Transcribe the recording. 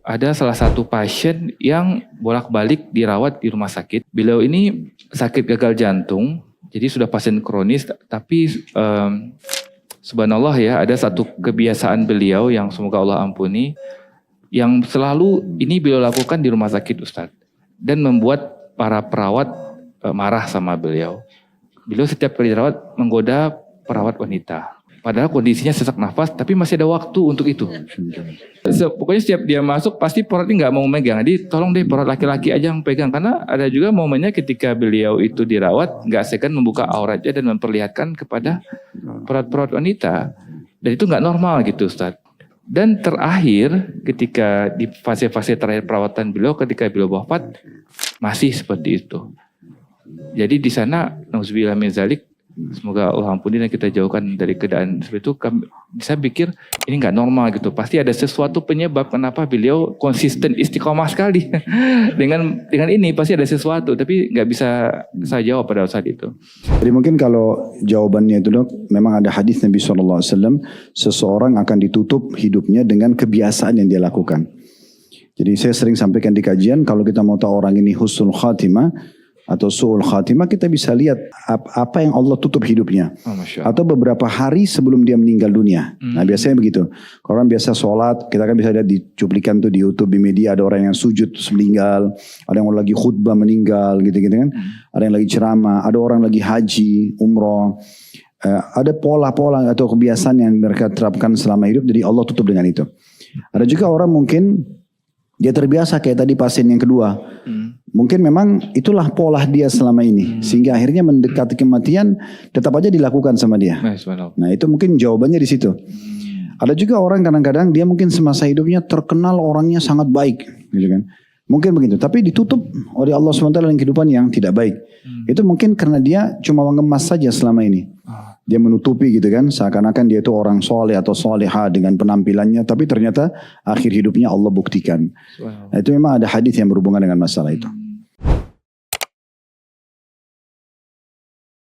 ada salah satu pasien yang bolak-balik dirawat di rumah sakit. Beliau ini sakit gagal jantung, jadi sudah pasien kronis, tapi subhanallah ya, ada satu kebiasaan beliau yang semoga Allah ampuni, yang selalu ini beliau lakukan di rumah sakit Ustadz, dan membuat para perawat marah sama beliau. Beliau setiap kali dirawat menggoda perawat wanita. Padahal kondisinya sesak nafas, tapi masih ada waktu untuk itu. Pokoknya setiap dia masuk, pasti perawat ini nggak mau megang. Jadi tolong deh perawat laki-laki aja yang pegang. Karena ada juga momennya ketika beliau itu dirawat, nggak segan membuka auratnya dan memperlihatkan kepada perawat-perawat wanita. Dan itu nggak normal gitu Ustadz. Dan terakhir, ketika di fase-fase terakhir perawatan beliau, ketika beliau wafat, masih seperti itu. Jadi di sana, nauzubillah min dzalik, semoga Allah ampuni dan kita jauhkan dari keadaan seperti itu. Kami bisa pikir ini nggak normal gitu. Pasti ada sesuatu penyebab kenapa beliau konsisten istiqomah sekali dengan ini pasti ada sesuatu. Tapi nggak bisa saya jawab pada saat itu. Jadi mungkin kalau jawabannya itu dok, memang ada hadis Nabi SAW, seseorang akan ditutup hidupnya dengan kebiasaan yang dia lakukan. Jadi saya sering sampaikan di kajian, kalau kita mau tahu orang ini husnul khatimah atau su'ul khatimah, kita bisa lihat apa yang Allah tutup hidupnya. Atau beberapa hari sebelum dia meninggal dunia. Nah biasanya begitu. Kalau orang biasa sholat, kita kan bisa lihat di cuplikan tuh di YouTube, di media, ada orang yang sujud terus meninggal, ada yang lagi khutbah meninggal gitu-gitu kan. Ada yang lagi ceramah, ada orang lagi haji, umroh. Ada pola-pola atau kebiasaan yang mereka terapkan selama hidup, jadi Allah tutup dengan itu. Ada juga orang mungkin dia terbiasa kayak tadi pasien yang kedua. Mungkin memang itulah pola dia selama ini. Sehingga akhirnya mendekati kematian tetap aja dilakukan sama dia. Nah itu mungkin jawabannya di situ. Ada juga orang kadang-kadang dia mungkin semasa hidupnya terkenal orangnya sangat baik. Gitu kan. Mungkin begitu. Tapi ditutup oleh Allah SWT dengan kehidupan yang tidak baik. Itu mungkin karena dia cuma mengemas saja selama ini. Dia menutupi gitu kan. Seakan-akan dia itu orang soleh atau soleha dengan penampilannya. Tapi ternyata akhir hidupnya Allah buktikan. Nah, itu memang ada hadis yang berhubungan dengan masalah itu.